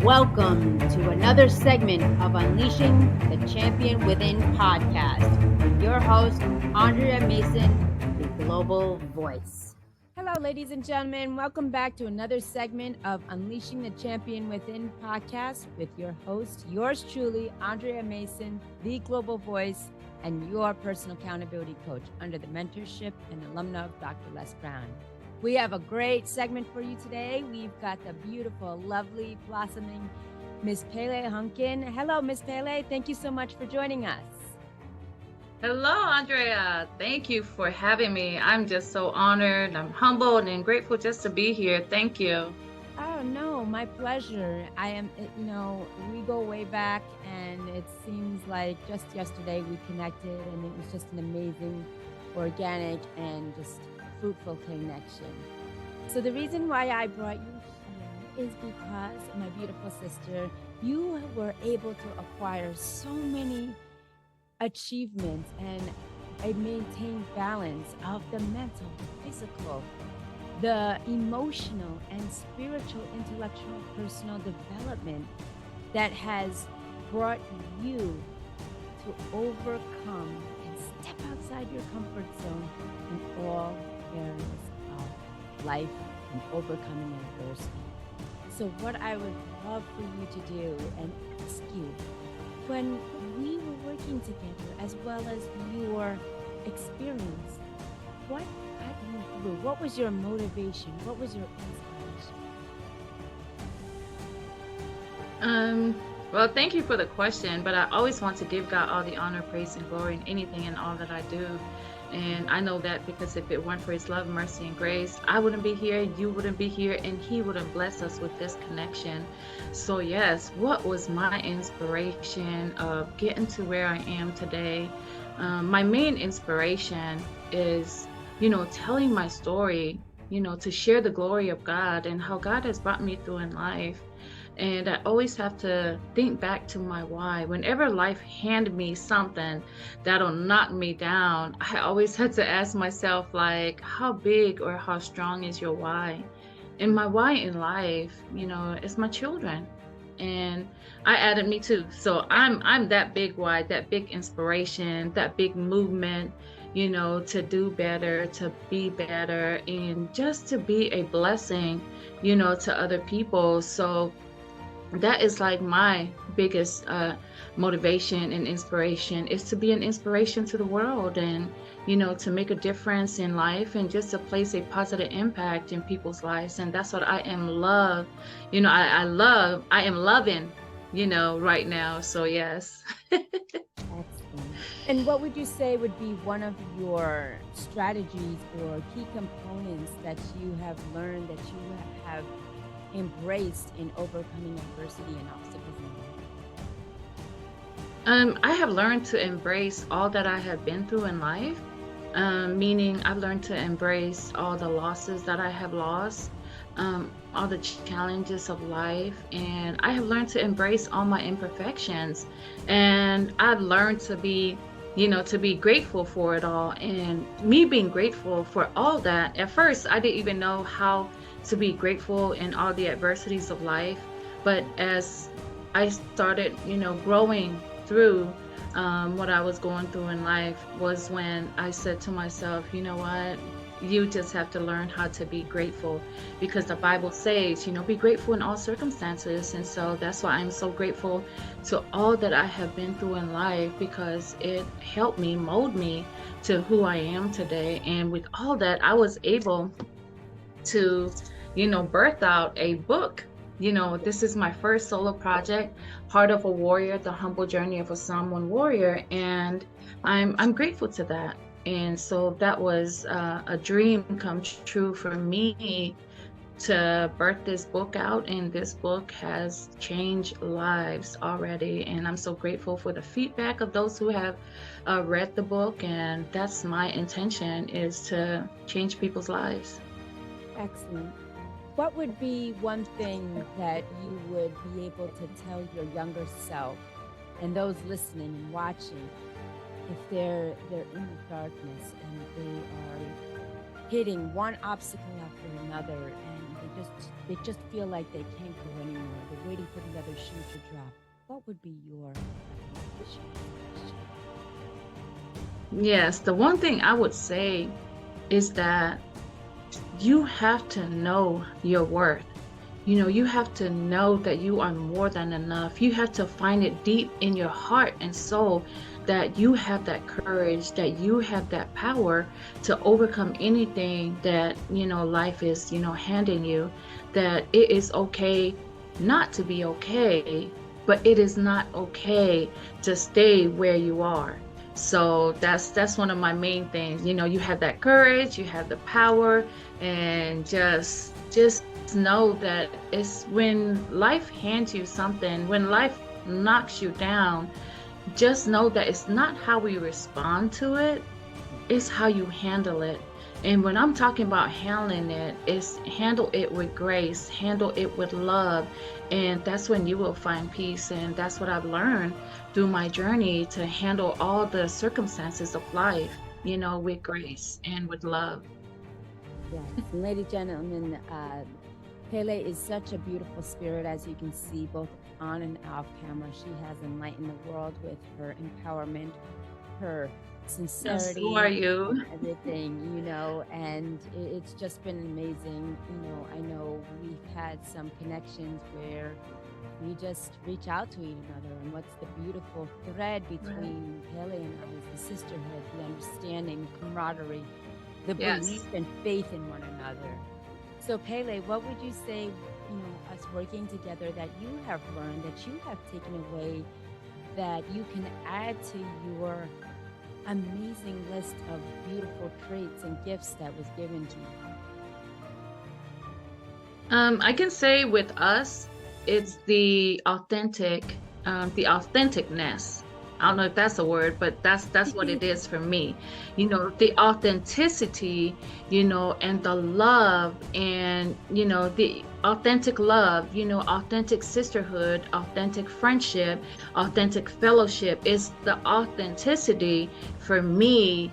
Welcome to another segment of Unleashing the Champion Within podcast with your host, Andrea Mason, the Global Voice. Hello, ladies and gentlemen. Welcome back to another segment of Unleashing the Champion Within podcast with your host, yours truly, Andrea Mason, the Global Voice, and your personal accountability coach under the mentorship and alumna of Dr. Les Brown. We have a great segment for you today. We've got the beautiful, lovely, blossoming Miss Pele Hunkin. Hello, Miss Pele. Thank you so much for joining us. Hello, Andrea. Thank you for having me. I'm just so honored. I'm humbled and grateful just to be here. Thank you. Oh, no, my pleasure. We go way back, and it seems like just yesterday we connected, and it was just an amazing, organic, and just fruitful connection. So the reason why I brought you here is because, my beautiful sister, you were able to acquire so many achievements and a maintained balance of the mental, physical, the emotional and spiritual, intellectual, personal development that has brought you to overcome and step outside your comfort zone in all areas of life and overcoming adversity. So what I would love for you to do and ask you, when we were working together, as well as your experience, what got you through? What was your motivation? What was your inspiration? Well, thank you for the question, but I always want to give God all the honor, praise, and glory in anything and all that I do. And I know that because if it weren't for his love, mercy, and grace, I wouldn't be here, you wouldn't be here, and he wouldn't bless us with this connection. So yes, what was my inspiration of getting to where I am today? My main inspiration is, telling my story, to share the glory of God and how God has brought me through in life. And I always have to think back to my why. Whenever life handed me something that'll knock me down, I always had to ask myself, like, how big or how strong is your why? And my why in life, is my children. And I added me too. So I'm that big why, that big inspiration, that big movement, to do better, to be better, and just to be a blessing, to other people. So that is like my biggest motivation and inspiration, is to be an inspiration to the world and, to make a difference in life and just to place a positive impact in people's lives. And that's what I am I am loving, right now. So yes. Excellent. And what would you say would be one of your strategies or key components that you have learned, that you have embraced in overcoming adversity and obstacles in life? I have learned to embrace all that I have been through in life, meaning I've learned to embrace all the losses that I have lost, all the challenges of life, and I have learned to embrace all my imperfections. And I've learned to be grateful for it all. And me being grateful for all that, at first I didn't even know how to be grateful in all the adversities of life. But as I started, growing through what I was going through in life, was when I said to myself, you know what? You just have to learn how to be grateful, because the Bible says, be grateful in all circumstances. And so that's why I'm so grateful to all that I have been through in life, because it helped me mold me to who I am today. And with all that, I was able to, birth out a book. This is my first solo project, Heart of a Warrior, The Humble Journey of a Someone Warrior. And I'm grateful to that. And so that was a dream come true for me to birth this book out. And this book has changed lives already. And I'm so grateful for the feedback of those who have read the book. And that's my intention, is to change people's lives. Excellent. What would be one thing that you would be able to tell your younger self and those listening and watching, if they're in the darkness and they are hitting one obstacle after another and they they just feel like they can't go anymore. They're waiting for the other shoe to drop. What would be your recommendation? Yes, the one thing I would say is that you have to know your worth. You have to know that you are more than enough. You have to find it deep in your heart and soul that you have that courage, that you have that power to overcome anything that, life is, handing you, that it is okay not to be okay, but it is not okay to stay where you are. So that's one of my main things. You have that courage, you have the power, and just know that it's when life hands you something, when life knocks you down, just know that it's not how we respond to it, it's how you handle it. And when I'm talking about handling it, is handle it with grace, handle it with love, and that's when you will find peace. And that's what I've learned through my journey, to handle all the circumstances of life, with grace and with love. Yes, and ladies and gentlemen, Pele is such a beautiful spirit, as you can see, both on and off camera. She has enlightened the world with her empowerment, her And so are sincerity, and you. everything, and it's just been amazing. I know we've had some connections where we just reach out to each other. And what's the beautiful thread Right. between Pele and I is the sisterhood, the understanding, the camaraderie, the belief Yes. and faith in one another. So, Pele, what would you say, us working together, that you have learned, that you have taken away, that you can add to your amazing list of beautiful traits and gifts that was given to you? I can say with us, it's the authenticness. I don't know if that's a word, but that's what it is for me. The authenticity, and the love, and the authentic love, authentic sisterhood, authentic friendship, authentic fellowship is the authenticity for me,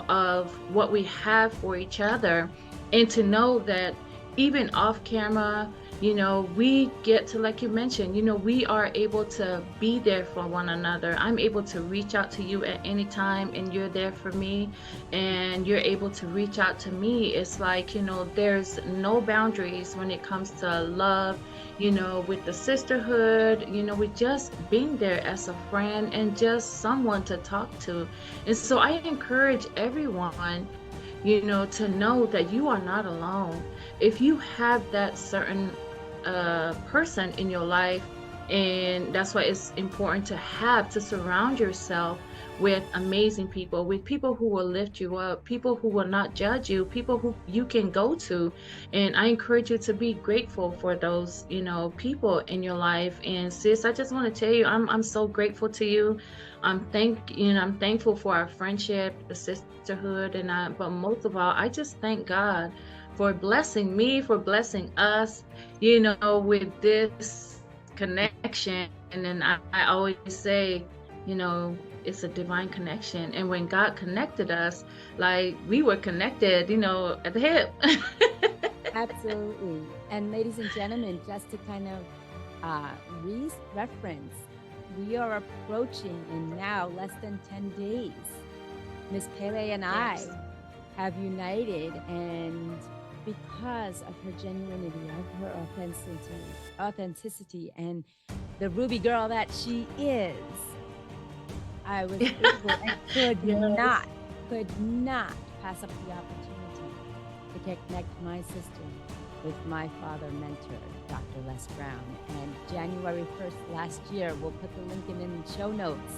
of what we have for each other. And to know that even off camera, we get to, like you mentioned, we are able to be there for one another. I'm able to reach out to you at any time, and you're there for me, and you're able to reach out to me. It's like, there's no boundaries when it comes to love, with the sisterhood, with just being there as a friend and just someone to talk to. And so I encourage everyone, to know that you are not alone. If you have that certain person in your life, and that's why it's important to surround yourself with amazing people, with people who will lift you up, people who will not judge you, people who you can go to. And I encourage you to be grateful for those, people in your life. And sis, I just want to tell you, I'm so grateful to you. I'm thankful for our friendship, the sisterhood, but most of all, I just thank God for blessing me, for blessing us, with this connection. And then I always say, it's a divine connection. And when God connected us, like we were connected, at the hip. Absolutely. And ladies and gentlemen, just to kind of reference, we are approaching in now less than 10 days. Miss Pele and I Yes. have united, and because of her genuinity, of her authenticity, and the Ruby girl that she is, I was able and Yes. could not pass up the opportunity to connect my sister with my father mentor, Dr. Les Brown. And January 1st last year, we'll put the link in the show notes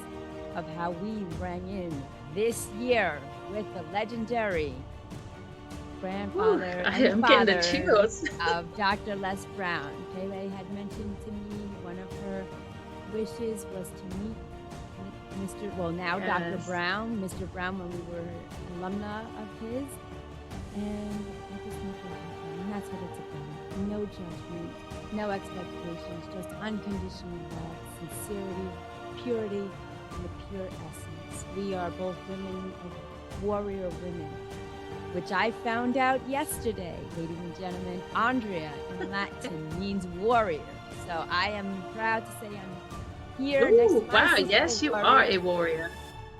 of how we rang in this year with the legendary Whew, grandfather and I'm getting the father chills. of Dr. Les Brown. Pele had mentioned to me one of her wishes was to meet Mr. Well, now Dr. Yes. Brown, Mr. Brown, when we were alumna of his. And I just make it happen. And that's what it's about. No judgment, no expectations, just unconditional love, sincerity, purity, and the pure essence. We are both women of warrior women, which I found out yesterday, ladies and gentlemen. Andrea in Latin means warrior. So I am proud to say I'm here next to Ooh, my wow. sister Yes, you are warrior. a warrior.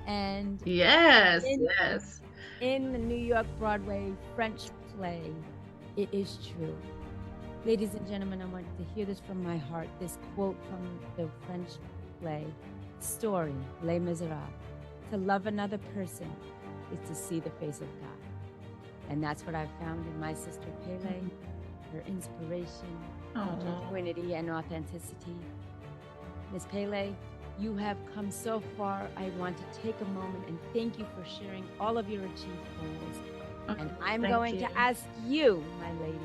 And Yes, in yes. in the New York Broadway French play, it is true. Ladies and gentlemen, I want to hear this from my heart. This quote from the French play, story, Les Miserables. To love another person is to see the face of God. And that's what I've found in my sister Pele, her inspiration, Oh, genuinity, and authenticity. Miss Pele, you have come so far. I want to take a moment and thank you for sharing all of your achieved goals. And I'm thank going you. to ask you, my lady,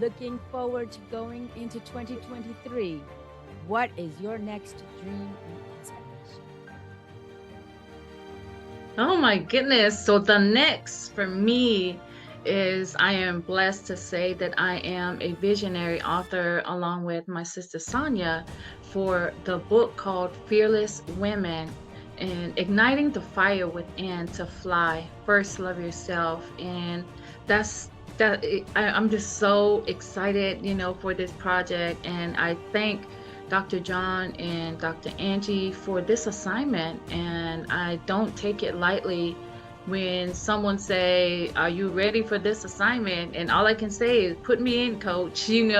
looking forward to going into 2023, what is your next dream and inspiration? Oh my goodness. So the next for me is I am blessed to say that I am a visionary author along with my sister Sonia for the book called Fearless Women and Igniting the Fire Within to Fly. First love yourself. And that's I'm just so excited, for this project. And I thank Dr. John and Dr. Angie for this assignment, and I don't take it lightly when someone say, "Are you ready for this assignment?" And all I can say is, "Put me in, coach." And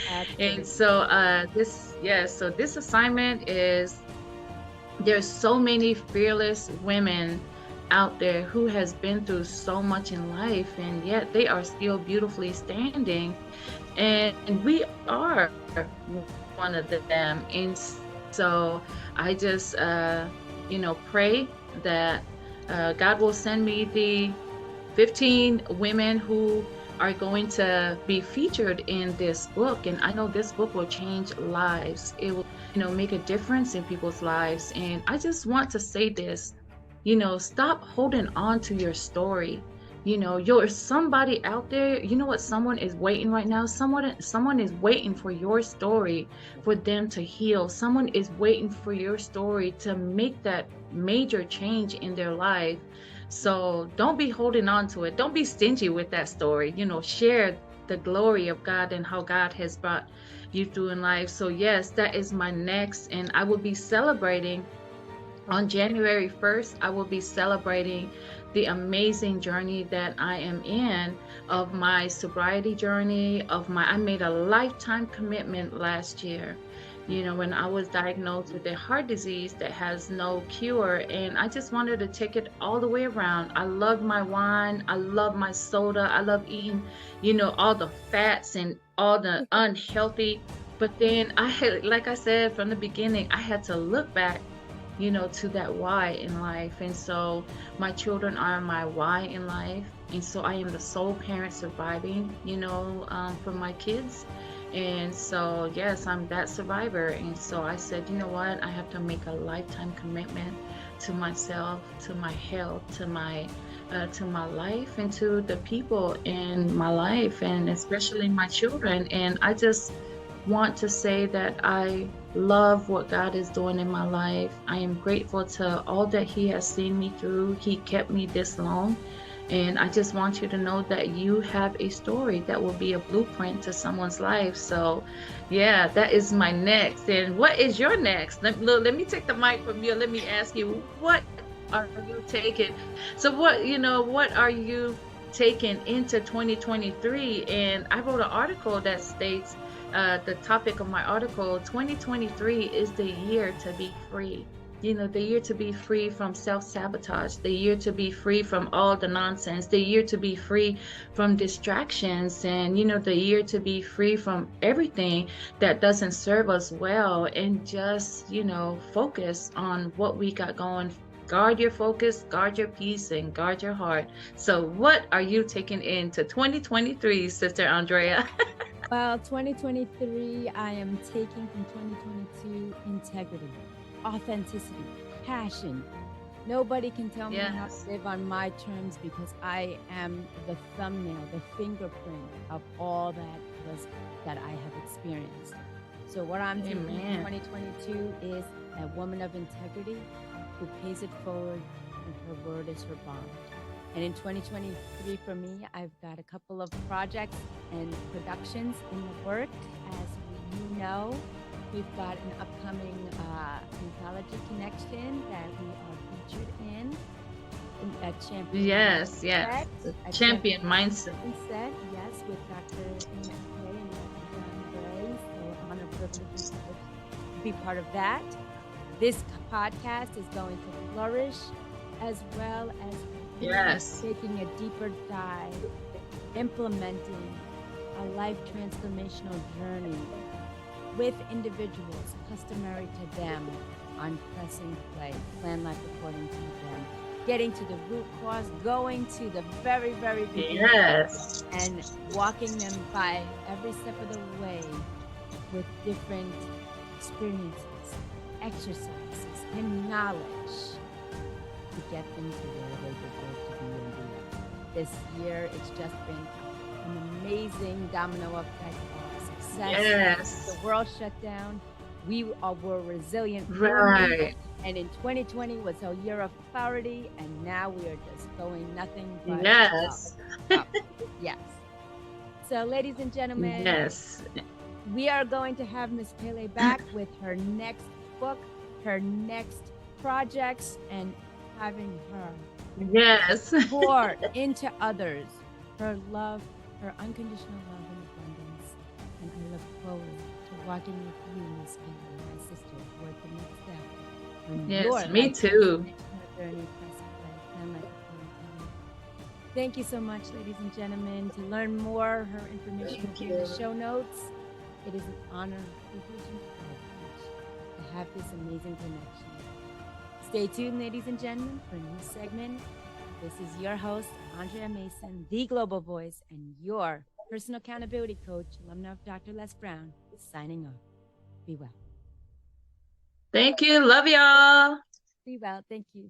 Absolutely. so so this assignment is there's so many fearless women out there who has been through so much in life and yet they are still beautifully standing, and we are one of them. And so I just pray that God will send me the 15 women who are going to be featured in this book. And I know this book will change lives. It will, make a difference in people's lives. And I just want to say this, stop holding on to your story. You're somebody out there. You know what? Someone is waiting right now. Someone is waiting for your story for them to heal. Someone is waiting for your story to make that major change in their life. So don't be holding on to it. Don't be stingy with that story. Share the glory of God and how God has brought you through in life. So yes, that is my next, and I will be celebrating on January 1st. I will be celebrating the amazing journey that I am in of my sobriety journey, I made a lifetime commitment last year. When I was diagnosed with a heart disease that has no cure, and I just wanted to take it all the way around. I love my wine, I love my soda, I love eating, all the fats and all the unhealthy. But then I had, like I said from the beginning, I had to look back to that why in life. And so my children are my why in life. And so I am the sole parent surviving, for my kids. And so, yes, I'm that survivor. And so I said, you know what? I have to make a lifetime commitment to myself, to my health, to my life, and to the people in my life, and especially my children. And I just want to say that I love what God is doing in my life. I am grateful to all that He has seen me through. He kept me this long. And I just want you to know that you have a story that will be a blueprint to someone's life. So, yeah, that is my next. And what is your next? Let me take the mic from you. Let me ask you, what are you taking? So, what are you taking into 2023? And I wrote an article that states, the topic of my article, 2023 is the year to be free. The year to be free from self-sabotage, the year to be free from all the nonsense, the year to be free from distractions, and, the year to be free from everything that doesn't serve us well, and just, focus on what we got going. Guard your focus, guard your peace, and guard your heart. So what are you taking into 2023, Sister Andrea? Well, 2023, I am taking from 2022 integrity, authenticity, passion. Nobody can tell me how Yes. to live on my terms because I am the thumbnail, the fingerprint of all that I have experienced. So what I'm taking in Amen. 2022 is a woman of integrity who pays it forward, and her word is her bond. And in 2023 for me, I've got a couple of projects and productions in the work. As you know, we've got an upcoming anthology connection that we are featured in a champion Yes, mindset. yes. The A champion champion mindset. mindset, yes, with Dr. Pele and Dr. Andrea. So honor, privilege, and to be part of that. This podcast is going to flourish as well as really Yes. taking a deeper dive, implementing a life transformational journey with individuals customary to them on pressing play, plan life according to them, getting to the root cause, going to the very, very beginning, Yes. and walking them by every step of the way with different experiences, exercises, and knowledge to get them to where they deserve to be and be. This year, it's just been an amazing domino effect of success. Yes. The world shut down. We were resilient families. Right. And in 2020 was a year of clarity, and now we are just going nothing but Yes. up. Yes. So, ladies and gentlemen, Yes. we are going to have Miss Pele back with her next book, her next projects, and having her Yes. pour into others her love, her unconditional love and abundance. And I look forward to walking with you, Miss Pele, my sister, toward the next step on your Yes, me life too. transformational journey. Press play, plan life according to you. Thank you so much, ladies and gentlemen. To learn more, her information will Thank be in the you. show notes. It is an honor, privilege, and privilege to have this amazing connection. Stay tuned, ladies and gentlemen, for a new segment. This is your host, Andrea Mason, the Global Voice, and your personal accountability coach, alumna of Dr. Les Brown, signing off. Be well. Thank you. Love y'all. Be well. Thank you.